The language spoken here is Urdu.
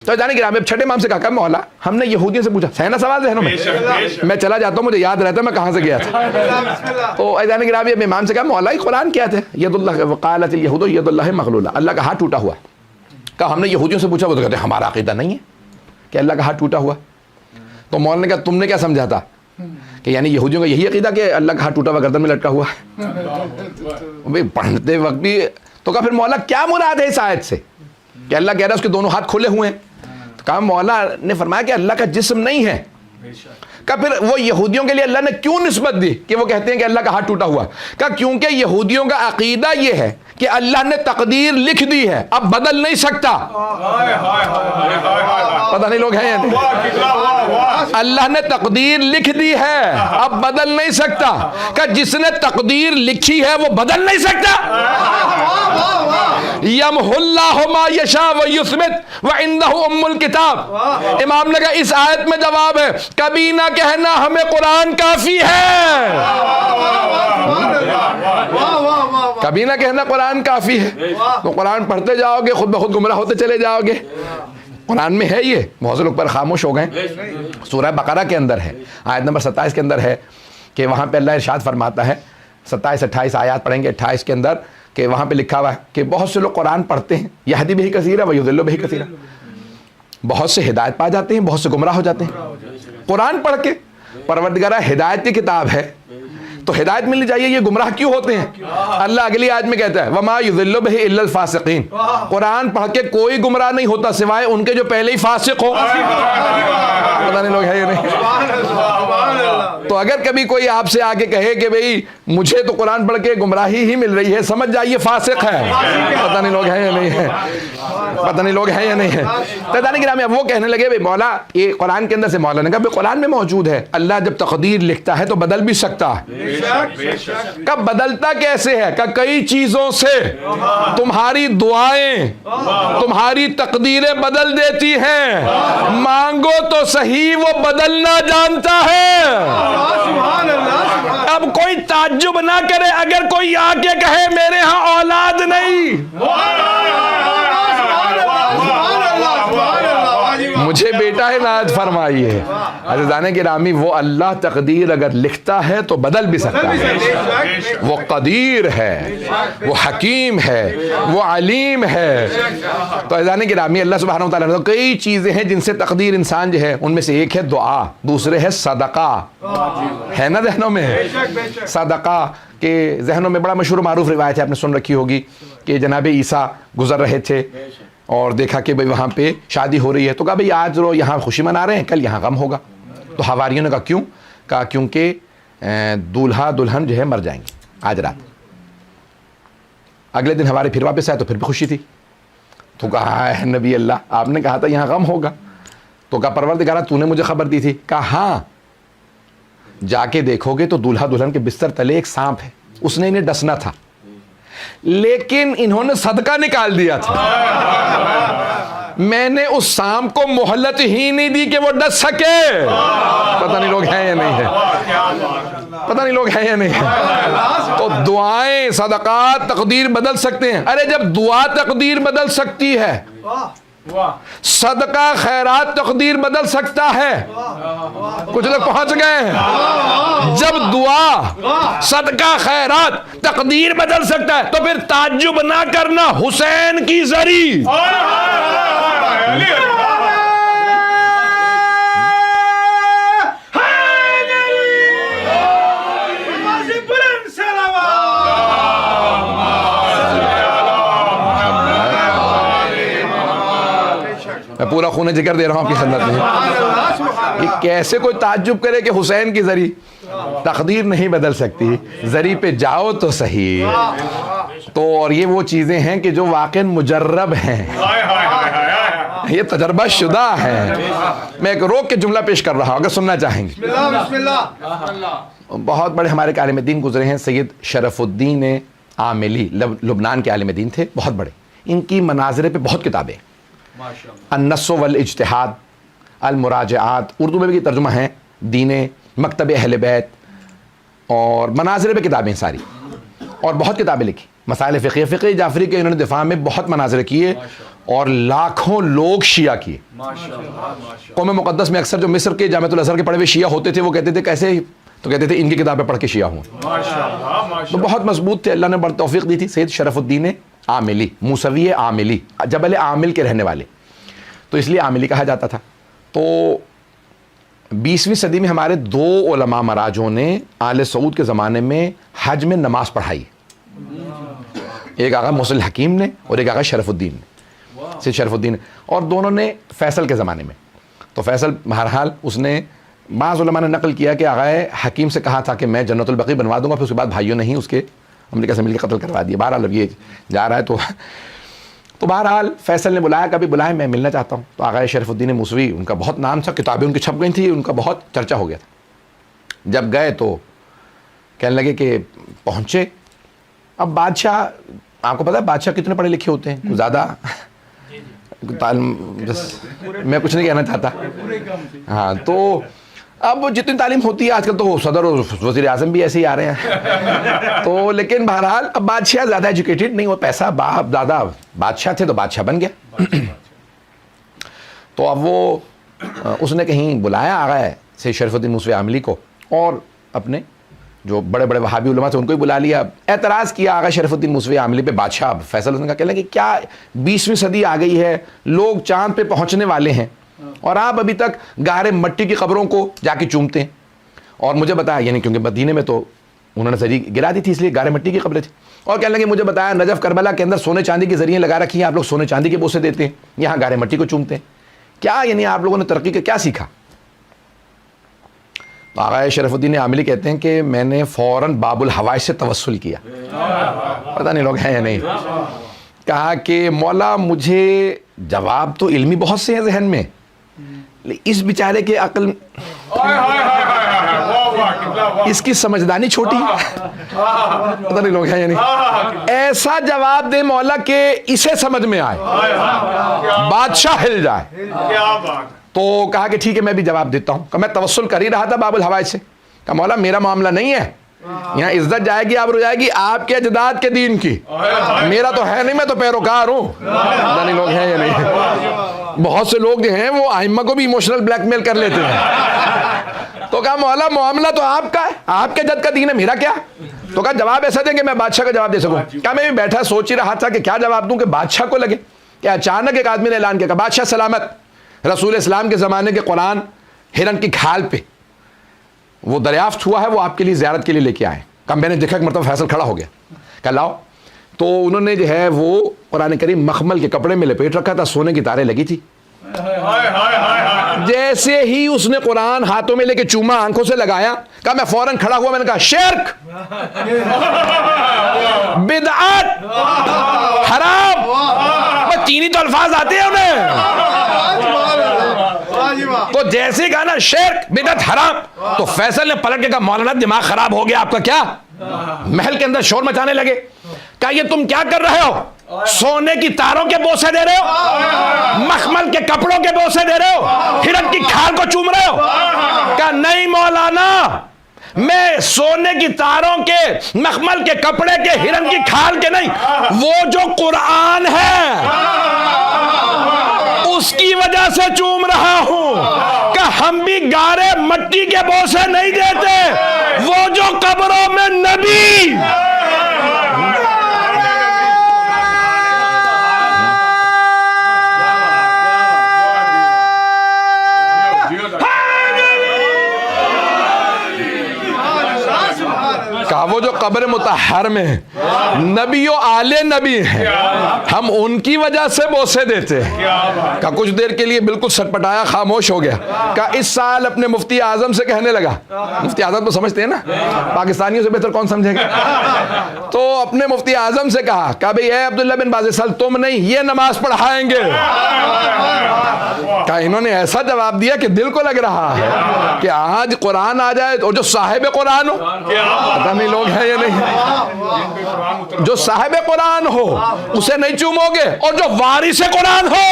تو جانے گرامی اب چھٹے امام سے کہا مولا ہم نے یہودیوں سے پوچھا، سہنا سوال ذہنوں میں، میں چلا جاتا ہوں مجھے یاد رہتا ہے میں کہاں سے گیا تھا. تو جانے گرامی اب امام سے کہا مولا قرآن کیا تھے؟ ید اللہ وقالت الیہود ید اللہ مغلولہ، اللہ کا ہاتھ ٹوٹا ہوا. کہا ہم نے یہودیوں سے پوچھا، وہ تو کہتے ہیں ہمارا عقیدہ نہیں ہے کہ اللہ کا ہاتھ ٹوٹا ہوا. تو مولا نے کہا تم نے کیا سمجھا تھا کہ یعنی یہودیوں کا یہی عقیدہ کہ اللہ کا ہاتھ ٹوٹا ہوا گردن میں لٹکا ہوا ہے؟ پڑھتے وقت بھی تو کہا پھر مولا کیا مراد ہے اس آیت سے کہ اللہ کہہ رہا ہے اس کے دونوں ہاتھ کھلے ہوئے ہیں؟ کہا مولا نے فرمایا کہ اللہ کا جسم نہیں ہے. کہا پھر وہ یہودیوں کے لیے اللہ نے کیوں نسبت دی کہ وہ کہتے ہیں کہ اللہ کا ہاتھ ٹوٹا ہوا؟ کہا کیونکہ یہودیوں کا عقیدہ یہ ہے کہ اللہ نے تقدیر لکھ دی ہے، اب بدل نہیں سکتا. پتہ نہیں لوگ ہیں یا نہیں؟ اللہ نے تقدیر لکھ دی ہے اب بدل نہیں سکتا. کہ جس نے تقدیر لکھی ہے وہ بدل نہیں سکتا. یمح اللہ ما یشاء ویثبت وعندہ ام الکتاب. امام نے کہا اس آیت میں جواب ہے کبھی نہ کہنا ہمیں قرآن کافی ہے، کبھی نہ کہنا قرآن کافی ہے. تو قرآن پڑھتے جاؤ گے خود بخود گمراہ ہوتے چلے جاؤ گے. قرآن میں ہے یہ، بہت سے لوگ پر خاموش ہو گئے. سورہ بقرہ کے اندر ہے، آیت نمبر 27 کے اندر ہے کہ وہاں پہ اللہ ارشاد فرماتا ہے، 27-28 آیات پڑھیں گے 28 کے اندر، کہ وہاں پہ لکھا ہوا ہے کہ بہت سے لوگ قرآن پڑھتے ہیں، یہدی بہ کثیرا ویضل بہ کثیرا، بہت سے ہدایت پا جاتے ہیں بہت سے گمراہ ہو جاتے ہیں. قرآن پڑھ کے پروردگارہ ہدایت کی کتاب ہے تو ہدایت ملنی چاہیے، یہ گمراہ کیوں ہوتے ہیں؟ اللہ اگلی آیت میں کہتا ہے وما یضل بہ الا الفاسقین. قرآن پڑھ کے کوئی گمراہ نہیں ہوتا سوائے ان کے جو پہلے ہی فاسق ہو. پتہ نہیں لوگ ہے یا نہیں؟ تو اگر کبھی کوئی آپ سے آ کے کہے کہ بھئی مجھے تو قرآن پڑھ کے گمراہی ہی مل رہی ہے، سمجھ جائیے فاسق ہے. پتہ نہیں لوگ ہیں یا نہیں ہے، پتہ نہیں لوگ ہیں یا نہیں ہے. تعداد گرامی اب وہ کہنے لگے بھئی مولا یہ قرآن کے اندر سے، مولا نے کہا بھئی قرآن میں موجود ہے اللہ جب تقدیر لکھتا ہے تو بدل بھی سکتا ہے. کب بدلتا کیسے ہے؟ کہ کئی چیزوں سے تمہاری دعائیں تمہاری تقدیریں بدل دیتی ہیں، مانگو تو صحیح وہ بدلنا جانتا ہے. اب کوئی تعجب نہ کرے اگر کوئی آ کے کہے میرے ہاں اولاد نہیں، مجھے بیٹا ہے ناز فرمائیے. عزیزان گرامی وہ اللہ تقدیر اگر لکھتا ہے تو بدل بھی سکتا ہے. وہ قدیر ہے، وہ حکیم ہے، وہ علیم ہے. تو عزیزان گرامی اللہ سبحانہ وتعالیٰ نے کئی چیزیں ہیں جن سے تقدیر انسان جو ہے، ان میں سے ایک ہے دعا، دوسرے ہے صدقہ. ہے نا ذہنوں میں صدقہ کے ذہنوں میں بڑا مشہور معروف روایت ہے، آپ نے سن رکھی ہوگی کہ جناب عیسیٰ گزر رہے تھے اور دیکھا کہ بھئی وہاں پہ شادی ہو رہی ہے، تو کہا بھئی آج رو یہاں خوشی منا رہے ہیں کل یہاں غم ہوگا. تو حواریوں نے کہا کیوں؟ کہا کیونکہ دولہا دلہن جو ہے مر جائیں گے آج رات. اگلے دن ہمارے پھر واپس آئے تو پھر بھی خوشی تھی. تو کہا اے نبی اللہ آپ نے کہا تھا یہاں غم ہوگا. تو کہا پروردگارہ تو نے مجھے خبر دی تھی. کہا ہاں جا کے دیکھو گے تو دولہا دلہن کے بستر تلے ایک سانپ ہے، اس نے انہیں ڈسنا تھا لیکن انہوں نے صدقہ نکال دیا تھا. میں نے اس سانپ کو مہلت ہی نہیں دی کہ وہ ڈس سکے. پتہ نہیں لوگ ہیں یا نہیں ہے، پتہ نہیں لوگ ہیں یا نہیں ہے. تو دعائیں صدقات تقدیر بدل سکتے ہیں. ارے جب دعا تقدیر بدل سکتی ہے، صدقہ خیرات تقدیر بدل سکتا ہے. کچھ لوگ پہنچ گئے ہیں. جب دعا صدقہ خیرات تقدیر بدل سکتا ہے تو پھر تعجب نہ کرنا حسین کی زری. میں پورا خون جگر دے رہا ہوں آپ کی خدمت میں. کہ کیسے کوئی تعجب کرے کہ حسین کی زری تقدیر نہیں بدل سکتی، زری پہ جاؤ تو صحیح. تو اور یہ وہ چیزیں ہیں کہ جو واقعاً مجرب ہیں، یہ تجربہ شدہ ہے. میں ایک روک کے جملہ پیش کر رہا ہوں اگر سننا چاہیں گے. بہت بڑے ہمارے عالم دین گزرے ہیں، سید شرف الدین عاملی لبنان کے عالم دین تھے، بہت بڑے. ان کی مناظرے پہ بہت کتابیں، النص والاجتہاد، المراجعات، اردو میں بھی ترجمہ ہیں، دین، مکتب اہل بیت، اور مناظرے پہ کتابیں ساری، اور بہت کتابیں لکھی. مسائل فقہ جعفری کے انہوں نے دفاع میں بہت مناظر کیے اور لاکھوں لوگ شیعہ کیے. قوم مقدس میں اکثر جو مصر کے جامعۃ الازہر کے پڑھے ہوئے شیعہ ہوتے تھے وہ کہتے تھے کیسے، تو کہتے تھے ان کی کتابیں پڑھ کے شیعہ ہوں. تو بہت مضبوط تھے، اللہ نے بڑی توفیق دی تھی. سید شرف الدین عاملی، موسوی عاملی، جبل عامل کے رہنے والے، تو اس لیے عاملی کہا جاتا تھا. تو 20ویں صدی میں ہمارے 2 علماء مراجوں نے آل سعود کے زمانے میں حج میں نماز پڑھائی. ایک آقا محسن الحکیم نے اور ایک آقا شرف الدین نے، سید شرف الدین، اور دونوں نے فیصل کے زمانے میں. تو فیصل بہرحال اس نے، بعض علماء نے نقل کیا کہ آقا حکیم سے کہا تھا کہ میں جنت البقیع بنوا دوں گا، پھر اس کے بعد بھائیوں نے ہی اس کے امریکہ سے مل کے قتل کروا دیا. بہرحال اب یہ جا رہا ہے تو بہرحال فیصل نے بلایا، کبھی بلائے میں ملنا چاہتا ہوں. تو آقا شرف الدین موسوی، ان کا بہت نام تھا، کتابیں ان کی چھپ گئی تھیں، ان کا بہت چرچا ہو گیا تھا. جب گئے تو کہنے لگے کہ پہنچے. اب بادشاہ، آپ کو پتا ہے بادشاہ کتنے پڑھے لکھے ہوتے ہیں، کچھ زیادہ تعلیم، میں کچھ نہیں کہنا چاہتا. ہاں تو اب جتنی تعلیم ہوتی ہے آج کل تو صدر اور وزیر اعظم بھی ایسے ہی آ رہے ہیں. تو لیکن بہرحال اب بادشاہ زیادہ ایجوکیٹڈ نہیں، وہ پیسہ باپ دادا بادشاہ تھے تو بادشاہ بن گیا. تو اب وہ اس نے کہیں بلایا آ گئے سید شرف الدین موسوی عاملی کو، اور اپنے جو بڑے بڑے وہابی علماء تھے ان کو ہی بلا لیا. اعتراض کیا آقا شرف الدین موسوی عاملی پہ بادشاہ فیصل. اس نے کہا کہ لگے کیا 20ویں صدی آ گئی ہے، لوگ چاند پہ پہنچنے والے ہیں اور آپ ابھی تک گارے مٹی کی قبروں کو جا کے چومتے ہیں. اور مجھے بتایا، یعنی کیونکہ مدینے میں تو انہوں نے زری گرا دی تھی اس لیے گارے مٹی کی قبریں تھیں. اور کہنے لگے مجھے بتایا نجف کربلا کے اندر سونے چاندی کی ذریعے لگا رکھی ہیں، آپ لوگ سونے چاندی کے بوسے دیتے ہیں، یہاں گارے مٹی کو چومتے ہیں. کیا یعنی آپ لوگوں نے ترقی کا کیا سیکھا؟ آقا شرف الدین عاملی کہتے ہیں کہ میں نے فوراً باب الحوائج سے توسل کیا. پتہ نہیں لوگ ہیں یا نہیں. کہا کہ مولا مجھے جواب تو علمی بہت سے ہیں ذہن میں، اس بیچارے کے عقل، اس کی سمجھدانی چھوٹی، پتہ نہیں لوگ ہیں یا نہیں. ایسا جواب دے مولا کہ اسے سمجھ میں آئے، بادشاہ ہل جائے. تو کہا کہ ٹھیک ہے میں بھی جواب دیتا ہوں. کہ میں توسل کر ہی رہا تھا باب الحوائج سے. کہ مولا میرا معاملہ نہیں ہے، یہاں عزت جائے گی آبرو جائے گی آپ کے اجداد کے دین کی، میرا تو ہے نہیں، میں تو پیروکار ہوں. پتہ نہیں لوگ ہیں یا نہیں. بہت سے لوگ جو ہیں وہ ائمہ کو بھی ایموشنل بلیک میل کر لیتے ہیں. تو کہا مولا معاملہ تو آپ کا ہے، آپ کے جد کا دین ہے، میرا کیا. تو کہا جواب ایسا دیں کہ میں بادشاہ کا جواب دے سکوں. کیا میں بھی بیٹھا سوچ ہی رہا تھا کہ کیا جواب دوں کہ بادشاہ کو لگے. کہ اچانک ایک آدمی نے اعلان کیا کہ بادشاہ سلامت، رسول اسلام کے زمانے کے قرآن ہرن کی کھال پہ وہ دریافت ہوا ہے، وہ آپ کے لیے زیارت کے لیے لے کے آئے. کہا میں نے دیکھا کہ مرتبہ فیصل کھڑا ہو گیا. کہا لاؤ. تو انہوں نے جو ہے وہ قرآن کریم مخمل کے کپڑے میں لپیٹ رکھا تھا، سونے کی تاریں لگی تھی. جیسے ہی اس نے قرآن ہاتھوں میں لے کے چوما، آنکھوں سے لگایا، کہا میں فوراً کھڑا ہوا، میں نے کہا شرک، بدعت، حرام. چینی تو الفاظ آتے ہیں انہیں. تو جیسے کہا نا شرک بدعت حرام، تو فیصل نے پلٹ کے کہا مولانا دماغ خراب ہو گیا آپ کا کیا؟ محل کے اندر شور مچانے لگے. کہا یہ تم کیا کر رہے ہو؟ سونے کی تاروں کے بوسے دے رہے ہو، مخمل کے کپڑوں کے بوسے دے رہے ہو، ہرن کی کھال کو چوم رہے ہو. کہا نہیں مولانا، میں سونے کی تاروں کے، مخمل کے کپڑے کے، ہرن کی کھال کے نہیں، وہ جو قرآن ہے اس کی وجہ سے چوم رہا ہوں. کہ ہم بھی گارے مٹی کے بوسے نہیں دیتے، وہ جو قبروں میں نبی. کہا وہ جو قبر مطہر میں نبی و آل نبی ہیں، ہم ان کی وجہ سے بوسے دیتے ہیں. کہا کچھ دیر کے لیے بالکل سٹپٹایا، خاموش ہو گیا. کہا اس سال اپنے مفتی اعظم سے کہنے لگا، مفتی اعظم تو سمجھتے ہیں نا، پاکستانیوں سے بہتر کون سمجھے گا. تو اپنے مفتی اعظم سے کہا بھئی اے عبداللہ بن باز سال تم نہیں، یہ نماز پڑھائیں گے. کہا انہوں نے ایسا جواب دیا کہ دل کو لگ رہا ہے کہ آج قرآن آ جائے اور جو صاحب قرآن ہو، پتہ نہیں لوگ ہیں یا نہیں، جو صاحب قرآن ہو اسے نہیں چومو گے، اور جو وارث قرآن ہو